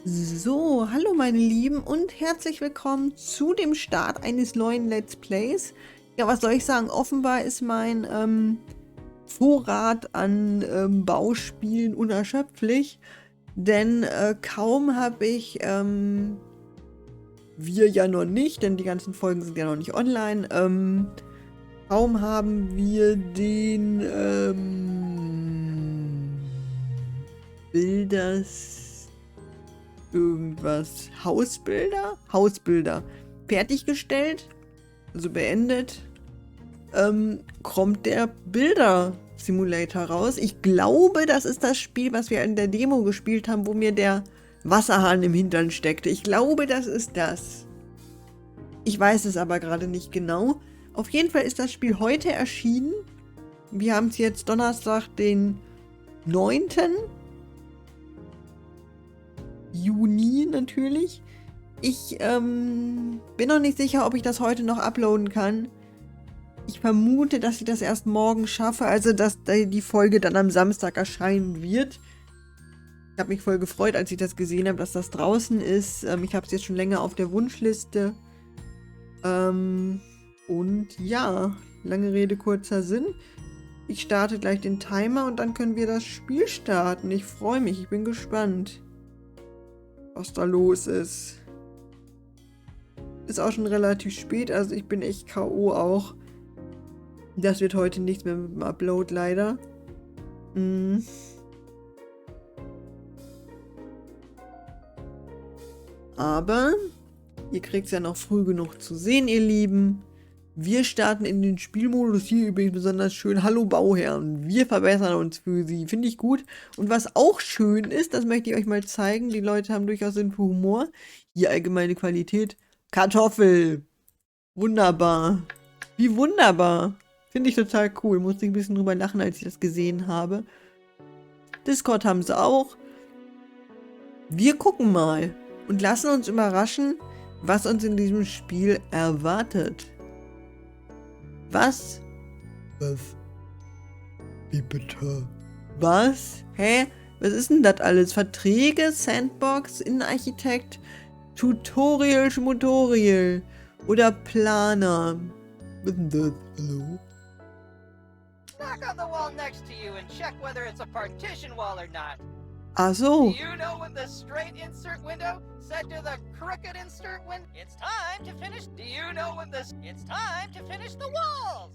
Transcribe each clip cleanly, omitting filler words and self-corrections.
So, hallo meine Lieben und herzlich willkommen zu dem Start eines neuen Let's Plays. Ja, was soll ich sagen? Offenbar ist mein Vorrat an Bauspielen unerschöpflich, denn kaum habe ich, wir ja noch nicht, denn die ganzen Folgen sind ja noch nicht online, kaum haben wir den Bilders irgendwas Hausbilder fertiggestellt, also beendet, kommt der Bilder-Simulator raus. Ich glaube, das ist das Spiel, was wir in der Demo gespielt haben, wo mir der Wasserhahn im Hintern steckte. Ich glaube, das ist das. Ich weiß es aber gerade nicht genau. Auf jeden Fall ist das Spiel heute erschienen. Wir haben es jetzt Donnerstag, den 9. Juni natürlich. Ich bin noch nicht sicher, ob ich das heute noch uploaden kann. Ich vermute, dass ich das erst morgen schaffe, also dass die Folge dann am Samstag erscheinen wird. Ich habe mich voll gefreut, als ich das gesehen habe, dass das draußen ist. Ich habe es jetzt schon länger auf der Wunschliste. Und ja, lange Rede, kurzer Sinn. Ich starte gleich den Timer und dann können wir das Spiel starten. Ich freue mich, ich bin gespannt, was da los ist. Ist auch schon relativ spät, also ich bin echt K.O. auch. Das wird heute nichts mehr mit dem Upload, leider. Aber ihr kriegt es ja noch früh genug zu sehen, ihr Lieben. Wir starten in den Spielmodus. Hier übrigens besonders schön. Hallo Bauherren, wir verbessern uns für Sie. Finde ich gut. Und was auch schön ist, das möchte ich euch mal zeigen. Die Leute haben durchaus Sinn für Humor. Hier allgemeine Qualität. Kartoffel. Wunderbar. Wie wunderbar. Finde ich total cool. Musste ich ein bisschen drüber lachen, als ich das gesehen habe. Discord haben sie auch. Wir gucken mal und lassen uns überraschen, was uns in diesem Spiel erwartet. Was? Wie bitte? Was? Hä? Was ist denn das alles? Verträge, Sandbox, Innenarchitekt, Tutorial, Schmutorial oder Planer? Was ist denn das? Hallo? Knock on the wall next to you and check whether it's a partition wall or not. Ach so. Do you know when the straight insert window said to the crooked insert window, it's time to finish? Do you know when it's time to finish the walls?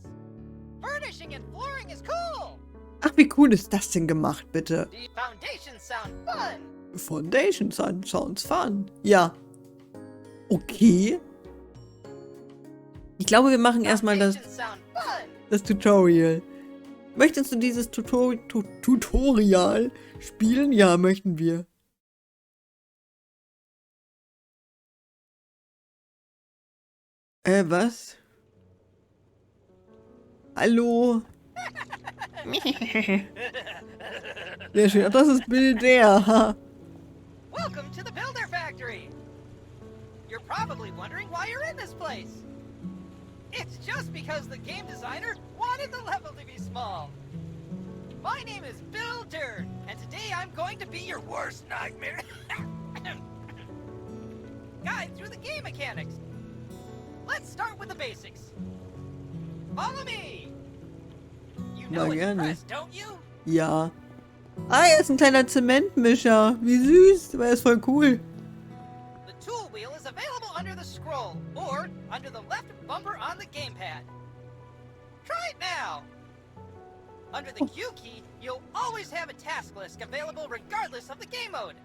Furnishing and flooring is cool. Ach, wie cool ist das denn gemacht, bitte? The foundations sound fun. Foundation sounds fun. Ja. Okay. Ich glaube, wir machen erstmal Foundations sound fun. das Tutorial. Möchtest du dieses Tutorial spielen? Ja, möchten wir. Was? Hallo? Sehr schön. Ach, das ist Bild Derr. Welcome to the Builder Factory. You're probably wondering why you're in this place. It's just because the game designer wanted the level to be small. My name is Derr, and today I'm going to be your worst nightmare. Guide through the game mechanics. Let's start with the basics. Follow me. You know what you press, don't you? Ja. Ah, er ist ein kleiner Zementmischer. Wie süß. Aber er ist voll cool. The tool wheel is available under the scroll, or under the left bumper on the gamepad. Try it now! Under the Q key, you'll always have a task list available regardless of the game mode.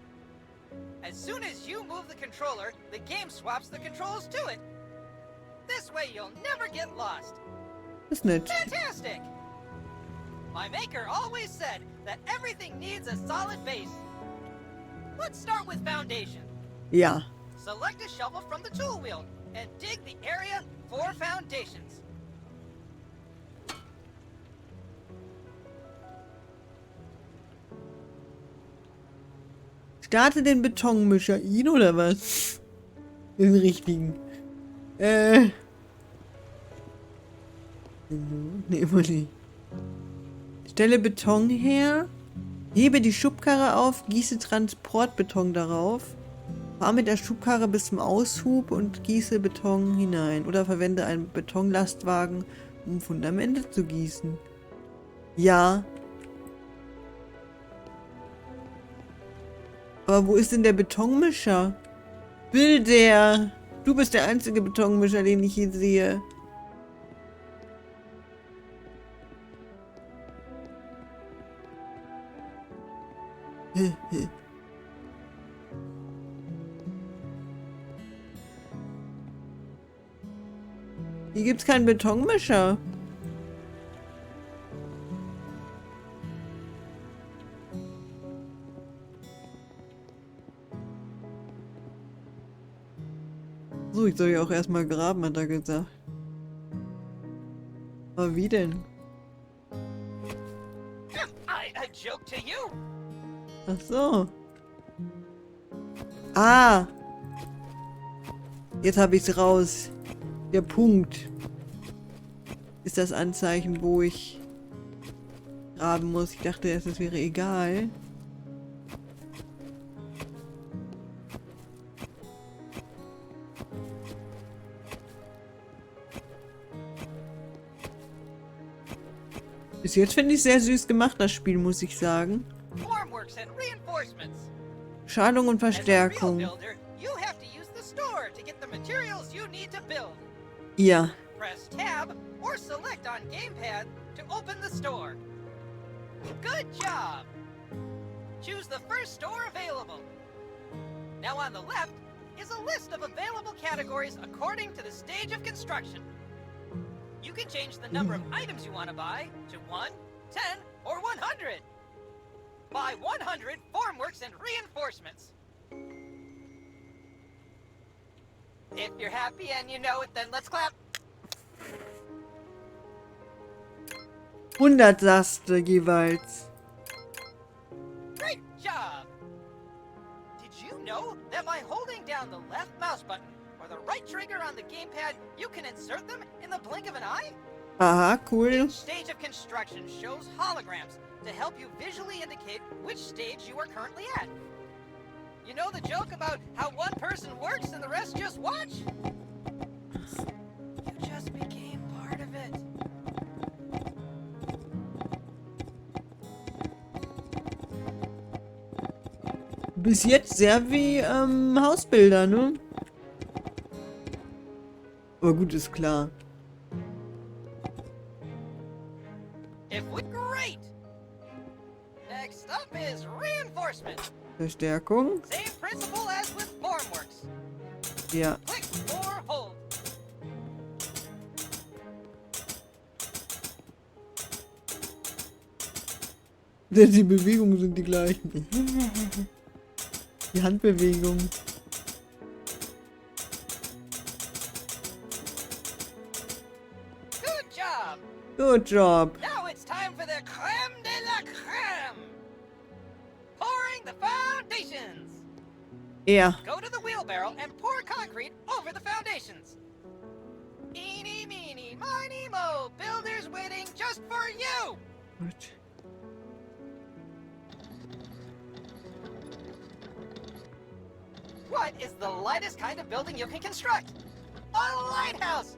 As soon as you move the controller, the game swaps the controls to it. This way you'll never get lost. Ist nett. Fantastic! My maker always said that everything needs a solid base. Let's start with foundation. Ja. Select a shovel from the tool wheel and dig the area for foundations. Starte den Betonmischer. Ihn oder was? Den richtigen. Nee, immer nicht. Stelle Beton her. Hebe die Schubkarre auf. Gieße Transportbeton darauf. Fahr mit der Schubkarre bis zum Aushub und gieße Beton hinein. Oder verwende einen Betonlastwagen, um Fundamente zu gießen. Ja. Aber wo ist denn der Betonmischer? Derr! Du bist der einzige Betonmischer, den ich hier sehe. Hier gibt's keinen Betonmischer. So, ich soll ja auch erstmal graben, hat er gesagt. Aber wie denn? I joke to you. Ach so. Ah! Jetzt habe ich's raus. Der Punkt ist das Anzeichen, wo ich graben muss. Ich dachte erst, es wäre egal. Bis jetzt finde ich sehr süß gemacht, das Spiel, muss ich sagen. Formworks and reinforcements. Schalung und As a real Verstärkung. builder, you have to use the store to get the materials you need to build. Ja. Press tab or select on gamepad to open the store. Good job! Choose the first store available. Now on the left is a list of available categories according to the stage of construction. You can change the number of items you want to buy to 1, 10, or 100. Buy 100 formworks and reinforcements. If you're happy and you know it, then let's clap. 100 Saste jeweils. Great job! Did you know that by holding down the left mouse button or the right trigger on the gamepad, you can insert them in the blink of an eye? Aha, cool. Each stage of construction shows holograms to help you visually indicate which stage you are currently at. You know the joke about how one person works and the rest just watch? You just became part of it. Bis jetzt sehr wie Hausbilder, ne? Aber gut, ist klar. Great! Next up is reinforcement. Verstärkung. Same principle as with formworks. Ja. Click or hold. Denn die Bewegungen sind die gleichen. Die Handbewegungen. Good job! Good job. Now it's time for the creme de la creme. Pouring the foundations. Ja. Go to the wheelbarrow and pour concrete over the foundations. Eeny, meeny, miny, mo. Builders waiting just for you. Gut. What is the lightest kind of building you can construct? A lighthouse!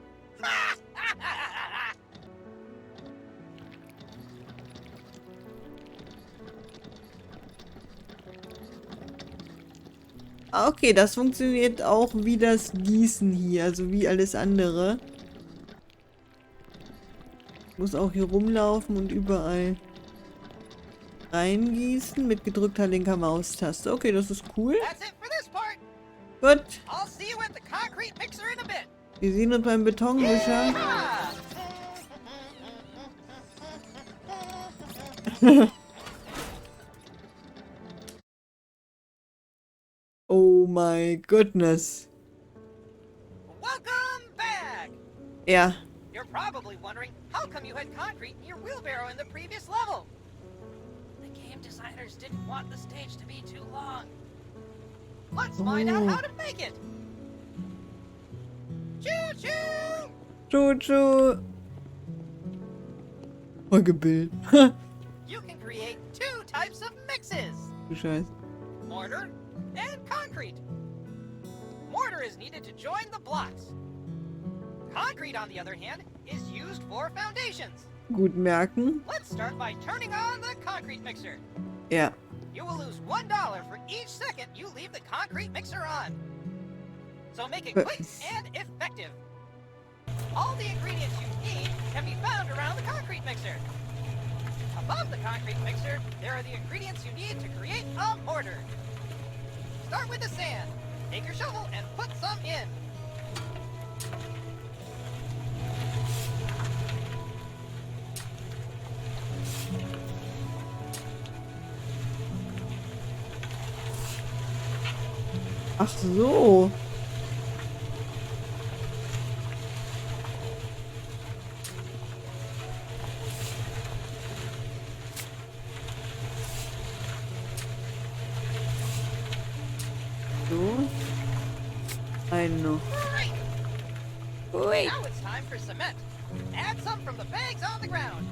Ah, okay, das funktioniert auch wie das Gießen hier, also wie alles andere. Muss auch hier rumlaufen und überall reingießen mit gedrückter linker Maustaste. Okay, das ist cool. That's it for this part. Gut. I'll see you at the concrete mixer in a bit. Wir sehen uns beim Betonmischer. Yeah! Oh my goodness. Welcome back! Ja. You're probably wondering how come you had concrete in your wheelbarrow in the previous level. The game designers didn't want the stage to be too long. Let's find out how to make it. Choo-choo! Jojo. Folgebild. You can create two types of mixes. Du Scheiße. Mortar and concrete. mortar is needed to join the blocks. Concrete, on the other hand, is used for foundations. Gut merken. Let's start by turning on the concrete mixer. Ja. You will lose $1 for each second you leave the concrete mixer on. So make it quick and effective. All the ingredients you need can be found around the concrete mixer. Above the concrete mixer, there are the ingredients you need to create a mortar. Start with the sand. Take your shovel and put some in. Ach so. So. Einen noch. Great! Ui. Now it's time for cement. Add some from the bags on the ground.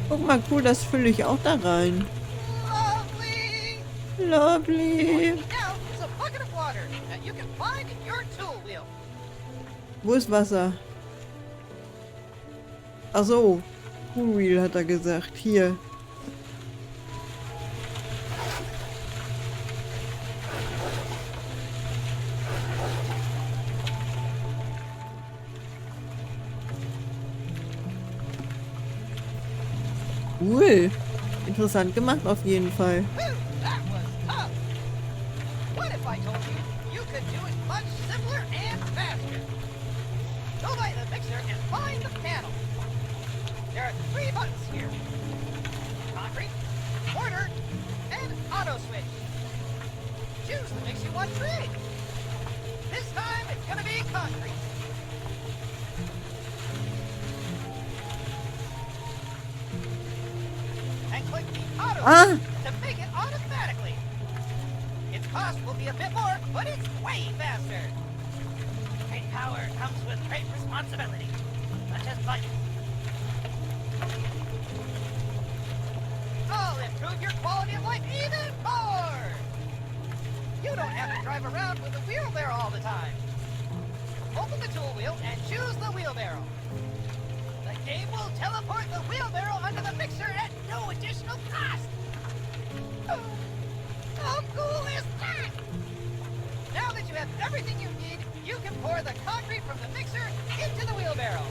Guck mal, cool, das fülle ich auch da rein. Lovely! Lovely. Now is a bucket of water that you can find in your tool wheel. Wo ist Wasser? Ach so. Pool Wheel hat er gesagt. Hier. Cool. Interessant gemacht auf jeden Fall. Whew, that was tough. What if I told you you could do it much simpler and faster? Go by the mixer and find the panel. There are 3 buttons here. Concrete, mortar, and auto switch. Choose the mix you want to create. This time it's gonna be concrete. And click the auto switch to make it automatically. Its cost will be a bit more, but it's way faster. Great power comes with great responsibility, such as budget. I'll improve your quality of life even more. You don't have to drive around with a wheelbarrow all the time. Open the tool wheel and choose the wheelbarrow. The game will teleport the wheelbarrow under the mixer at no additional cost. How cool is that? Now that you have everything you need, you can pour the concrete from the mixer into the wheelbarrow.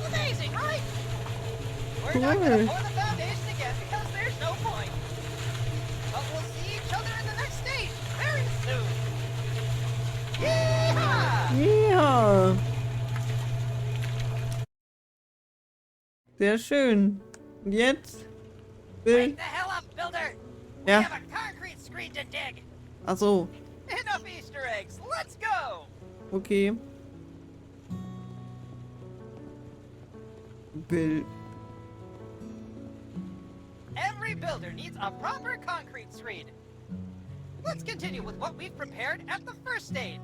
Amazing, right? We're not going to pour the foundation again because there's no point. But we'll see each other in the next stage very soon. Yeehaw! Ja. Sehr schön. Und jetzt? Wake the hell up, builder! We Ja. have a concrete screen to dig. Ach so. Enough Easter eggs. Let's go! Okay. Bill. Every builder needs a proper concrete screen. Let's continue with what we've prepared at the first stage.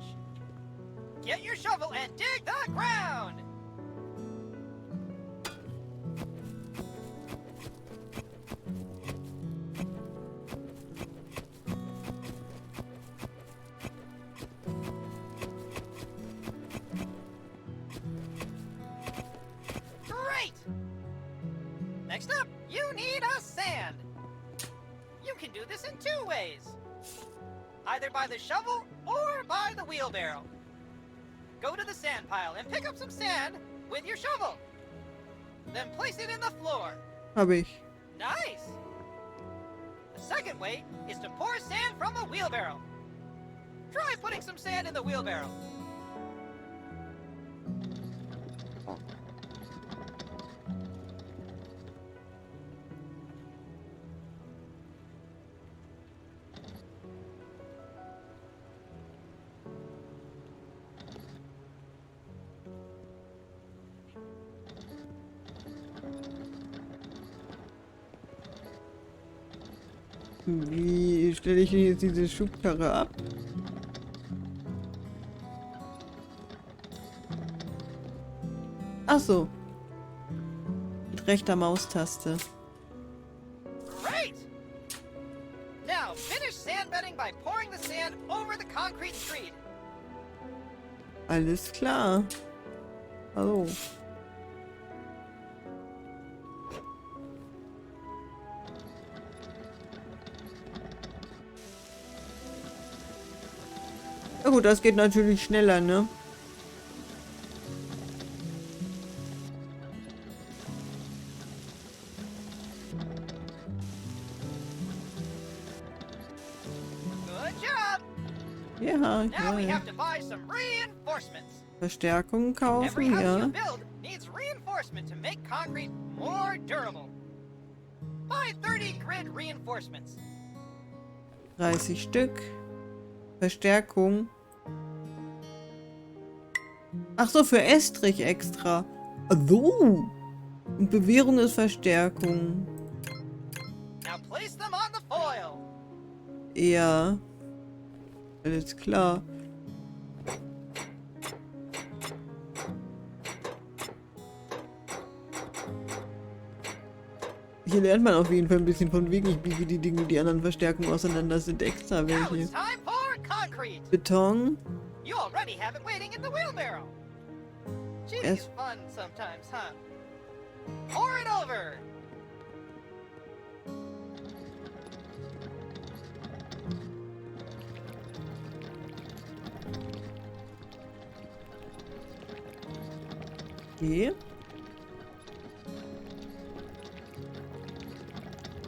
Get your shovel and dig the ground! Great! Next up, you need a sand. You can do this in 2 ways. Either by the shovel or by the wheelbarrow. Go to the sand pile and pick up some sand with your shovel. Then place it in the floor. Hab ich. Nice! The second way is to pour sand from a wheelbarrow. Try putting some sand in the wheelbarrow. Wie stelle ich denn jetzt diese Schubkarre ab? Ach so. mit rechter Maustaste. Great! Now, finish sandbedding by pouring the sand over the concrete street. Alles klar. Hallo. Ja gut, das geht natürlich schneller, ne? Good job! Ja, Now we ja. have to buy some reinforcements. Verstärkung Every kaufen, house ja. you build needs reinforcement to make concrete more durable. Buy 30 grid reinforcements. 30 Stück. Verstärkung. Ach so, für Estrich extra. Ach so. Und Bewährung ist Verstärkung. Now place them on the foil. Ja. Alles klar. Hier lernt man auf jeden Fall ein bisschen von wegen. Ich biege die Dinge, die anderen Verstärkungen auseinander sind extra Now welche. it's time for concrete. Beton. You already have it waiting in the wheelbarrow. Cheating Yes. is fun sometimes, huh? Pour it over. Okay.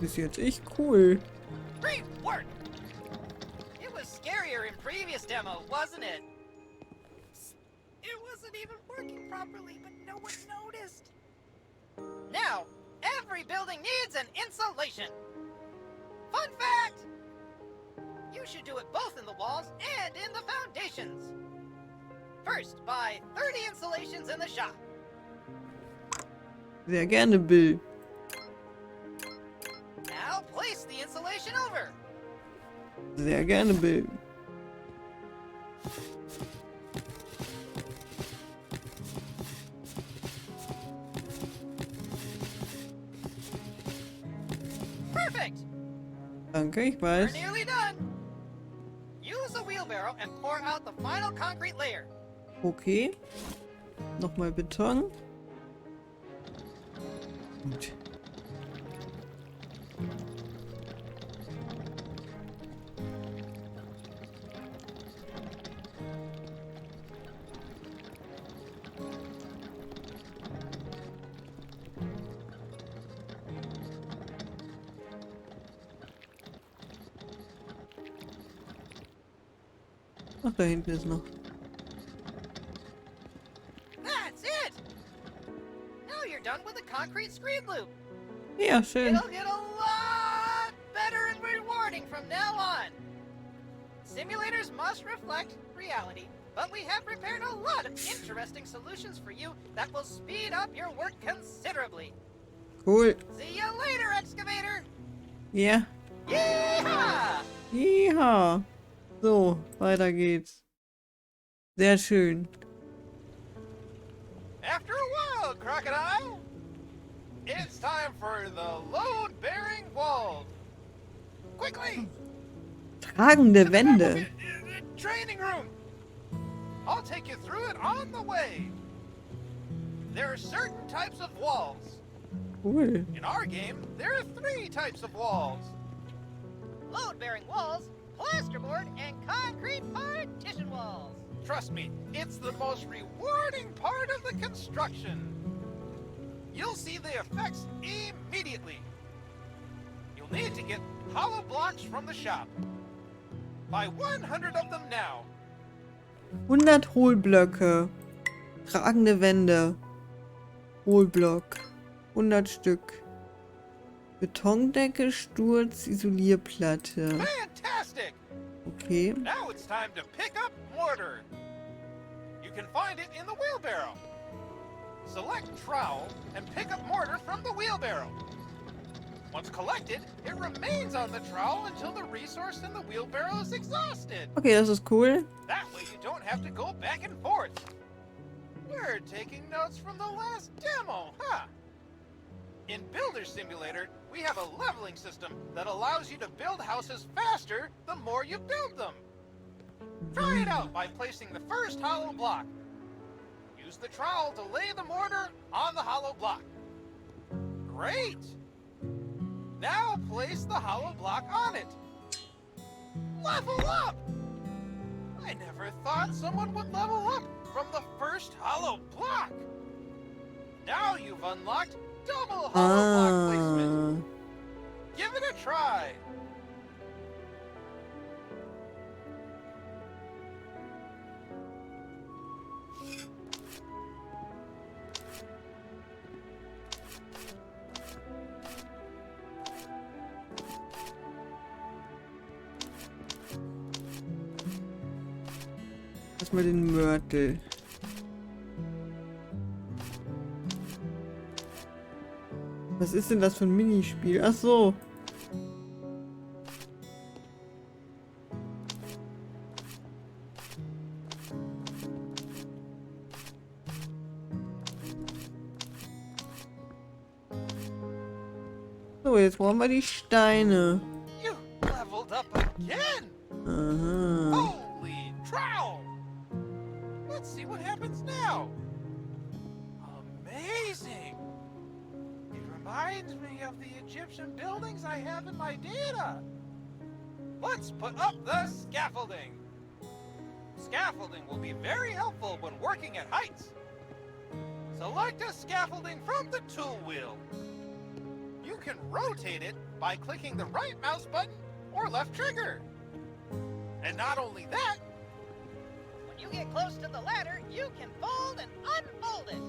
Ist jetzt echt cool. Great work. It was scarier in previous demo, wasn't it? It wasn't even working properly, but no one noticed. Now, every building needs an insulation. Fun fact! You should do it both in the walls and in the foundations. First, buy 30 insulations in the shop. Sehr gerne, Bill. Now, place the insulation over. Sehr gerne, Bill. Perfect! Danke, ich We're weiß. nearly done. Use a wheelbarrow and pour out the final concrete layer. Okay. Nochmal Beton. Gut. Ach, da hinten ist noch. That's it! Now you're done with the concrete screen loop. Ja, schön. It'll get a lot better and rewarding from now on. Simulators must reflect reality, but we have prepared a lot of interesting solutions for you that will speed up your work considerably. Cool. See you later, excavator! Ja. Yeehaw! Ja. So, weiter geht's. Sehr schön. After a while, Crocodile, it's time for the load-bearing walls. Quickly! Tragende to the back of Wände. the training room. I'll take you through it on the way. There are certain types of walls. Cool. In our game, there are 3 types of walls. Load-bearing walls, plasterboard, and concrete partition walls. Trust me, it's the most rewarding part of the construction. You'll see the effects immediately. You'll need to get hollow blocks from the shop. Buy 100 of them now. 100 Hohlblöcke. Tragende Wände. Hohlblock. 100 Stück. Betondecke, Sturz, Isolierplatte. Fantastic! Okay. Now it's time to pick up mortar. You can find it in the wheelbarrow. Select trowel and pick up mortar from the wheelbarrow. Once collected, it remains on the trowel until the resource in the wheelbarrow is exhausted. Okay, das ist cool. That way you don't have to go back and forth. We're taking notes from the last demo, huh? In Builder Simulator, we have a leveling system that allows you to build houses faster the more you build them. Try it out by placing the first hollow block. Use the trowel to lay the mortar on the hollow block. Great! Now place the hollow block on it. Level up! I never thought someone would level up from the first hollow block. Now you've unlocked double hollow block placement. Give it a try. Erstmal den Mörtel. Was ist denn das für ein Minispiel? Ach so. So, jetzt brauchen wir die Steine. You leveled up again. Aha. Holy trowel! Let's see what happens now. Amazing! It reminds me of the Egyptian buildings I have in my data. Let's put up the scaffolding. Scaffolding will be very helpful when working at heights. Select a scaffolding from the tool wheel. You can rotate it by clicking the right mouse button or left trigger. And not only that, When you get close to the ladder, you can fold and unfold it.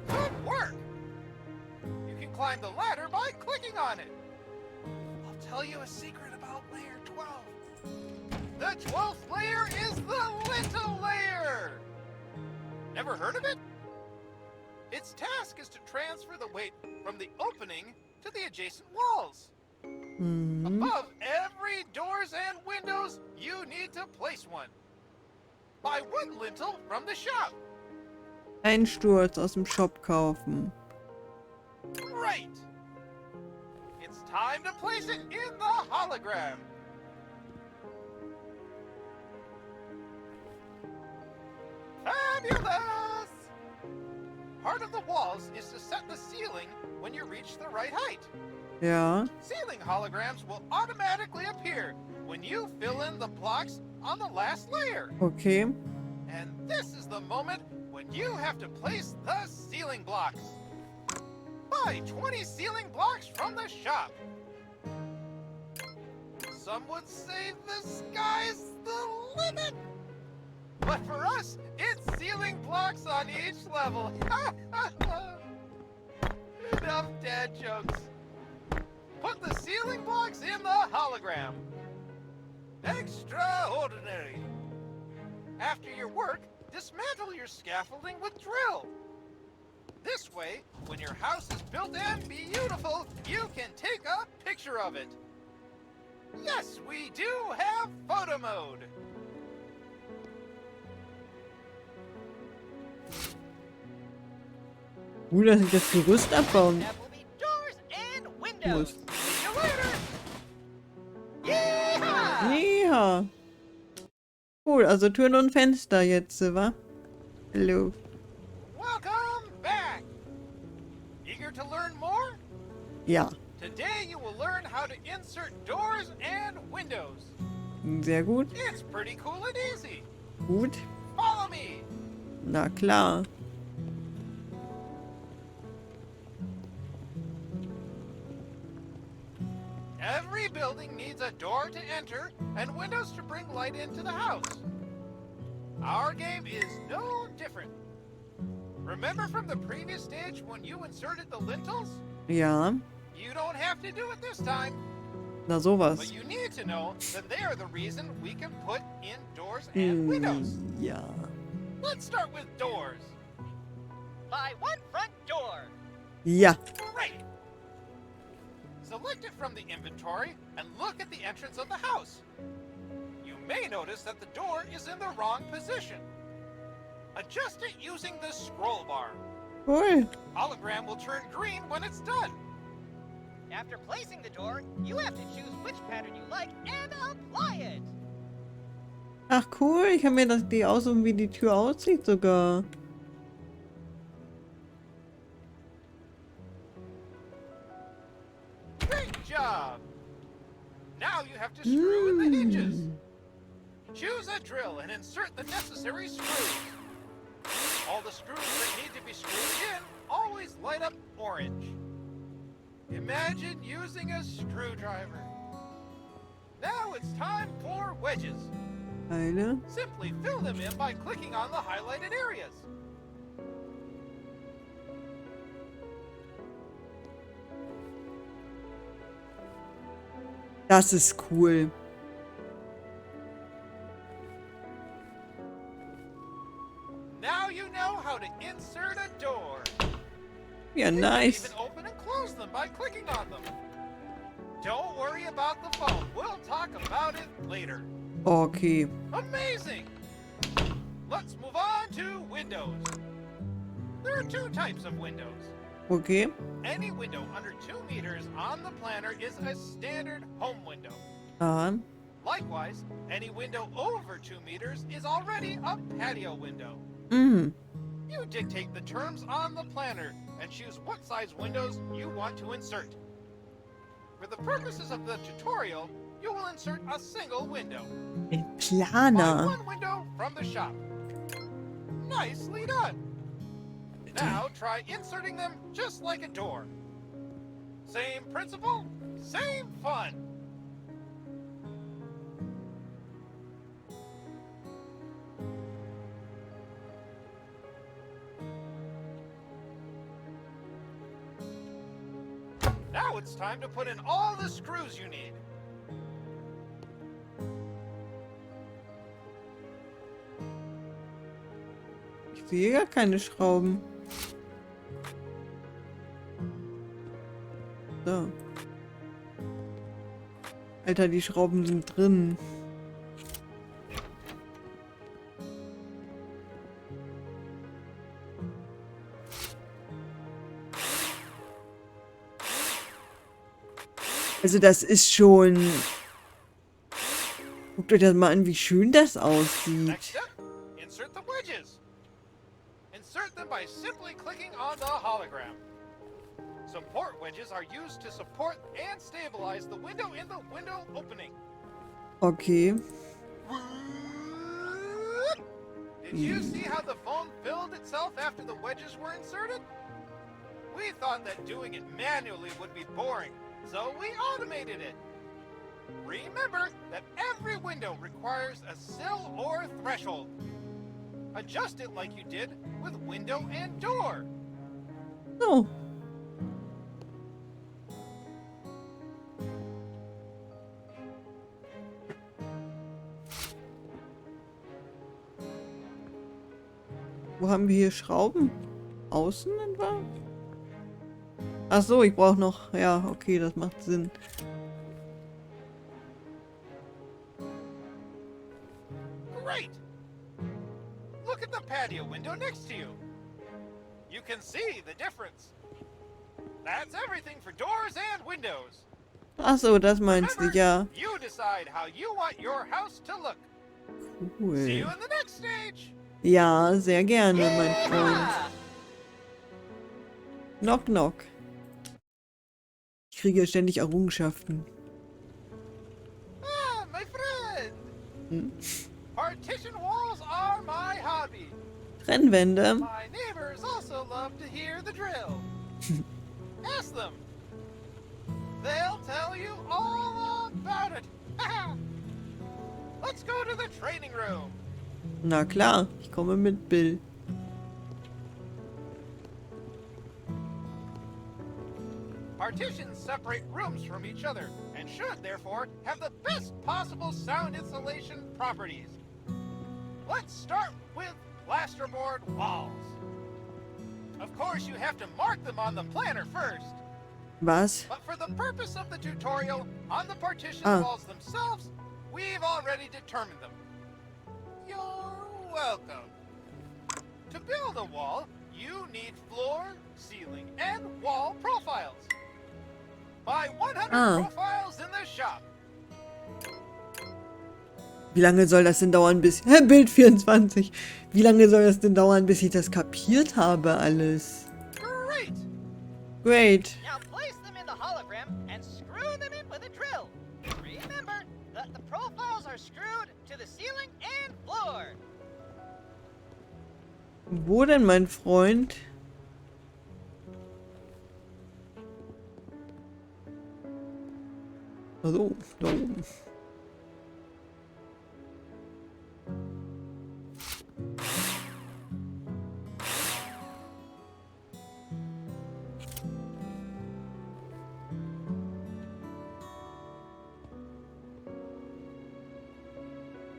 good work! You can climb the ladder by clicking on it. I'll tell you a secret about layer 12. The 12th layer is the lintel layer! Never heard of it? Its task is to transfer the weight from the opening to the adjacent walls. Above every doors and windows, you need to place one. Buy one lintel from the shop. Einsturz aus dem Shop kaufen. Great! It's time to place it in the hologram. Fabulous! Part of the walls is to set the ceiling when you reach the right height. Ja. Ceiling holograms will automatically appear when you fill in the blocks on the last layer. Okay. And this is the moment when you have to place the ceiling blocks. Buy 20 ceiling blocks from the shop. Some would say the sky's the limit. But for us, it's ceiling blocks on each level. Enough dad jokes. Put the ceiling blocks in the hologram. Extraordinary. After your work, dismantle your scaffolding with drill. This way, when your house is built and beautiful, you can take a picture of it. Yes, we do have photo mode. Dass ich das Gerüst abbauen That will be doors and windows. muss. See you later. Yeehaw! Ja. Cool, also Türen und Fenster jetzt, wa? Hallo. Welcome back. Eager to learn more? Ja. Today you will learn how to insert doors and windows. Sehr gut. It's pretty cool and easy. Gut. Follow me. Na klar. Every building needs a door to enter and windows to bring light into the house. Our game is no different. Remember from the previous stage when you inserted the lintels? Ja. You don't have to do it this time, Na sowas. but you need to know that they are the reason we can put in doors and windows. Ja. Let's start with doors. Buy one front door. Ja. Great! Select it from the inventory and look at the entrance of the house. You may notice that the door is in the wrong position. Adjust it using the scroll bar. Cool. Hologram will turn green when it's done. After placing the door, you have to choose which pattern you like and apply it. Ach cool, ich kann mir die aussuchen, wie die Tür aussieht sogar. Great job! Now you have to screw in the hinges. Choose a drill and insert the necessary screws. All the screws that need to be screwed in always light up orange. Imagine using a screwdriver. Now it's time for wedges. Eine. Simply fill them in by clicking on the highlighted areas. Das ist cool. Now you know how to insert a door. Ja, You can nice. even open and close them by clicking on them. Don't worry about the phone. We'll talk about it later. Okay. Amazing! Let's move on to windows. There are two types of windows. Okay. Any window under 2 meters on the planner is a standard home window. Aha. Likewise, any window over 2 meters is already a patio window. Mhm. You dictate the terms on the planner and choose what size windows you want to insert. For the purposes of the tutorial, you will insert a single window. Ein Buy Planer. one window from the shop. Nicely done. Now try inserting them just like a door. Same principle, same fun. Now it's time to put in all the screws you need. Ich sehe gar keine Schrauben. So. Alter, die Schrauben sind drin. Also das ist schon... Guckt euch das mal an, wie schön das Next aussieht. step, insert the wedges. Insert them by simply clicking on the hologram. Support wedges are used to support and stabilize the window in the window opening. Okay. Did you see how the phone filled itself after the wedges were inserted? We thought that doing it manually would be boring, so we automated it. Remember that every window requires a sill or threshold. Adjust it like you did with window and door. So. Wo haben wir hier Schrauben? Außen etwa? Ach so, ich brauche noch... Ja, okay, das macht Sinn. Great! Look at the patio window next to you. You can see the difference. That's everything for doors and windows. Ach so, das meinst du, Remember, ja. you decide how you want your house to look. See Cool. you in the next stage. Ja, sehr gerne, mein Freund. Ah, Knock, knock. Ich kriege ständig Errungenschaften. Ah, my friend. Hm? Partition walls are my hobby. Trennwände. My neighbors also love to hear the drill. Ask them. They'll tell you all about it. Let's go to the training room. Na klar, ich komme mit Bill. Partitions separate rooms from each other and should therefore have the best possible sound insulation properties. Let's start with plasterboard walls. Of course, you have to mark them on the planner first. Was? But for the purpose of the tutorial, on the partition Ah. walls themselves, we've already determined them. You're welcome. To build a wall, you need floor, ceiling, and wall profiles. Buy 100 profiles in the shop. Wie lange soll das denn dauern, bis... Bild 24. Wie lange soll das denn dauern, bis ich das kapiert habe, alles? Great! Great. Now place them in the hologram and screw them in with a drill. Remember that the profiles are screwed to the ceiling and floor. Wo denn, mein Freund? Also, da oben.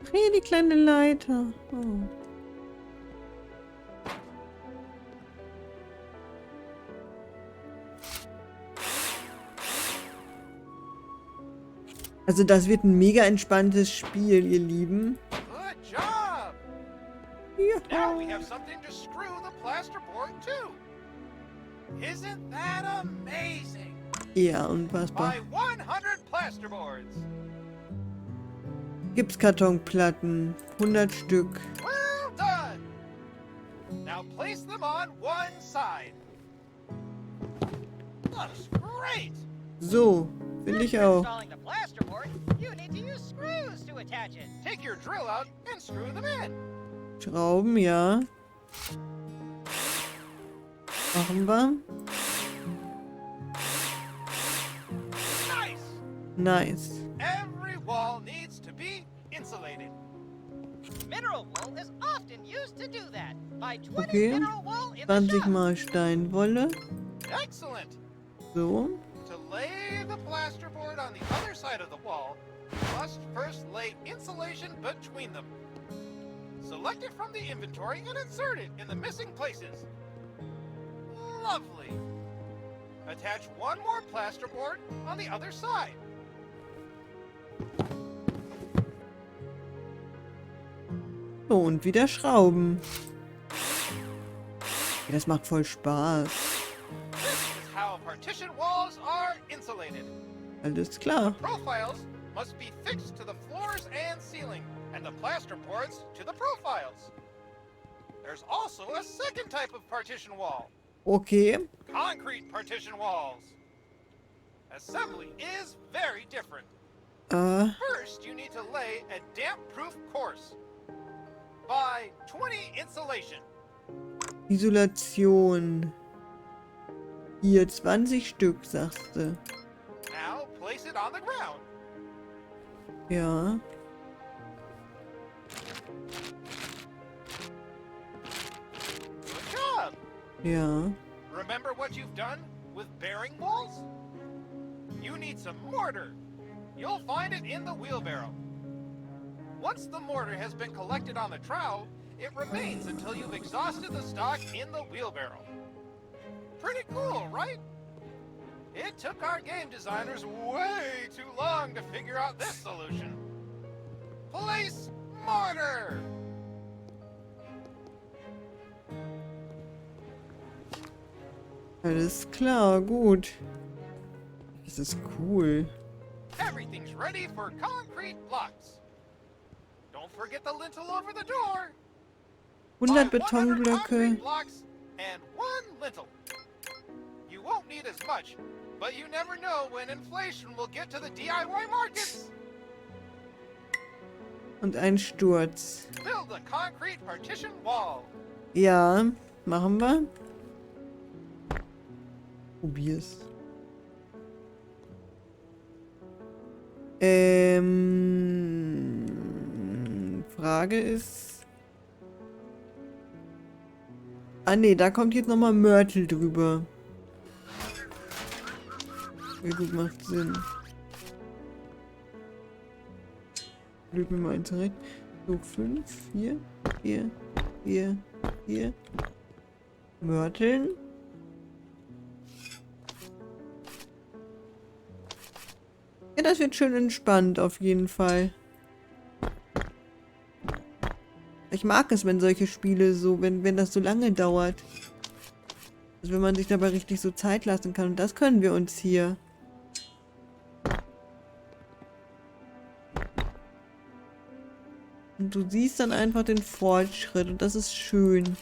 Ach, hier die kleine Leiter. Oh. Also das wird ein mega entspanntes Spiel, ihr Lieben. Good job! Now we have something to screw the plasterboard to. Isn't that amazing? Ja, unfassbar. Buy 100 plasterboards. Gipskartonplatten. 100 Stück. Well done! Now place them on one side. Looks great! So, finde ich auch. Installing the plasterboard, you need to use screws to attach it. Take your drill out and screw them in. Schrauben, ja. Machen wir. Nice! Nice. Every wall needs to be insulated. Mineral wool is often used to do that. Buy 20 Okay. mineral wool in the 20 shop. mal Steinwolle. Excellent! So. To lay the plasterboard on the other side of the wall, you must first lay insulation between them. Select it from the inventory and insert it in the missing places. Lovely! Attach one more plasterboard on the other side. So, und wieder Schrauben. Ja, das macht voll Spaß. This is how partition walls are insulated. Alles klar. Profiles must be fixed to the floors and ceiling, and the plasterboards to the profiles. There's also a second type of partition wall. Okay. Concrete partition walls. Assembly is very different. First, you need to lay a damp-proof course. Buy 20 insulation. Isolation. Hier 20 Stück, sagst du. Now, place it on the ground. Ja. Good job. Ja. Remember what you've done with bearing walls? You need some mortar. You'll find it in the wheelbarrow. Once the mortar has been collected on the trowel, it remains until you've exhausted the stock in the wheelbarrow. Pretty cool, right? It took our game designers way too long to figure out this solution. Place mortar! Alles klar, gut. Das ist cool. Everything's ready for concrete blocks. Don't forget the lintel over the door. 100 Buy 100 Betonblöcke. concrete blocks and one lintel. You won't need as much, but you never know when inflation will get to the DIY markets. Und ein Sturz. Build a concrete partition wall. Ja, machen wir. Probier's. Frage ist... Ah ne, da kommt jetzt nochmal Mörtel drüber. Ja gut, macht Sinn. Blöd mir mal eins rein. So, 5, 4, 4, 4, 4. Mörteln. Ja, das wird schön entspannt, auf jeden Fall. Ich mag es, wenn solche Spiele so, wenn das so lange dauert. Also wenn man sich dabei richtig so Zeit lassen kann. Und das können wir uns hier. Und du siehst dann einfach den Fortschritt. Und das ist schön.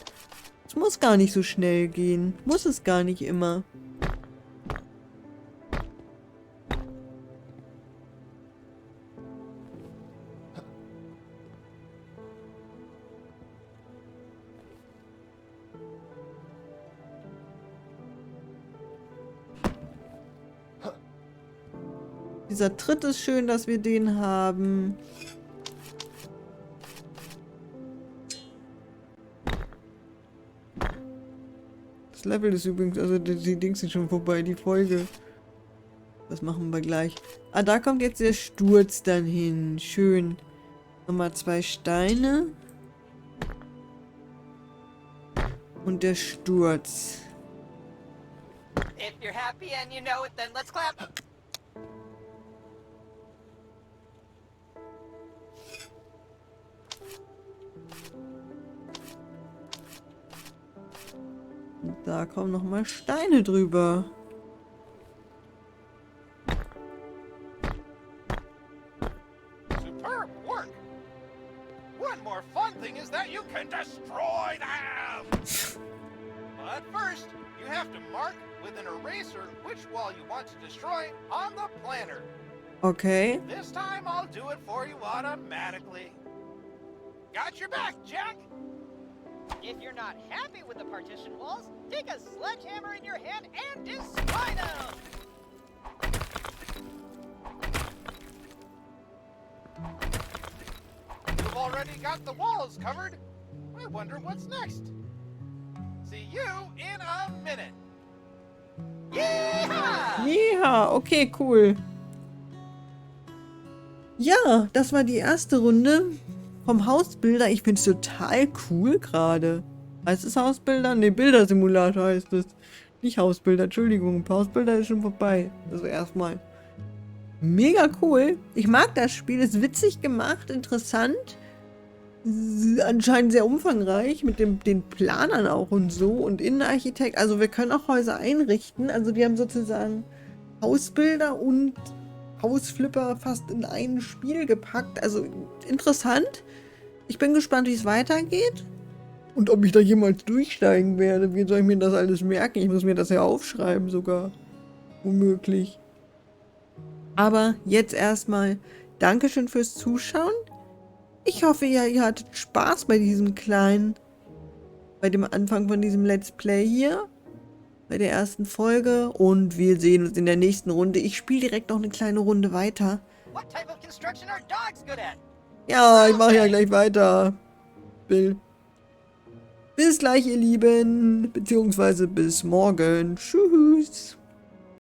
Es muss gar nicht so schnell gehen. Muss es gar nicht immer. Dieser Tritt ist schön, dass wir den haben. Das Level ist übrigens, also die Dings sind schon vorbei, die Folge. Das machen wir gleich. Ah, da kommt jetzt der Sturz dann hin. Schön. Nochmal 2 Steine. Und der Sturz. If you're happy and you know it, then let's clap. Und da kommen nochmal Steine drüber. Superb work! One more fun thing is that you can destroy them! But first, you have to mark with an eraser which wall you want to destroy on the planner. Okay. This time I'll do it for you automatically. Got your back, Jack! If you're not happy with the partition walls, take a sledgehammer in your hand and destroy them! You've already got the walls covered. I wonder what's next. See you in a minute. Yeehaw! Ja, okay, cool. Ja, das war die erste Runde vom Hausbilder. Ich finde es total cool gerade. Heißt es Hausbilder? Ne, Bildersimulator heißt es. Nicht Hausbilder, Entschuldigung. Hausbilder ist schon vorbei. Also erstmal. Mega cool. Ich mag das Spiel. Ist witzig gemacht, interessant. Anscheinend sehr umfangreich mit den Planern auch und so. Und Innenarchitekt. Also wir können auch Häuser einrichten. Also die haben sozusagen Hausbilder und Hausflipper fast in ein Spiel gepackt. Also interessant. Ich bin gespannt, wie es weitergeht. Und ob ich da jemals durchsteigen werde. Wie soll ich mir das alles merken? Ich muss mir das ja aufschreiben sogar. Womöglich. Aber jetzt erstmal Dankeschön fürs Zuschauen. Ich hoffe, ihr hattet Spaß bei diesem bei dem Anfang von diesem Let's Play hier. Bei der ersten Folge. Und wir sehen uns in der nächsten Runde. Ich spiele direkt noch eine kleine Runde weiter. What type of construction are dogs good at? Ja, ich mache ja gleich weiter. Bill. Bis gleich, ihr Lieben. Beziehungsweise bis morgen. Tschüss.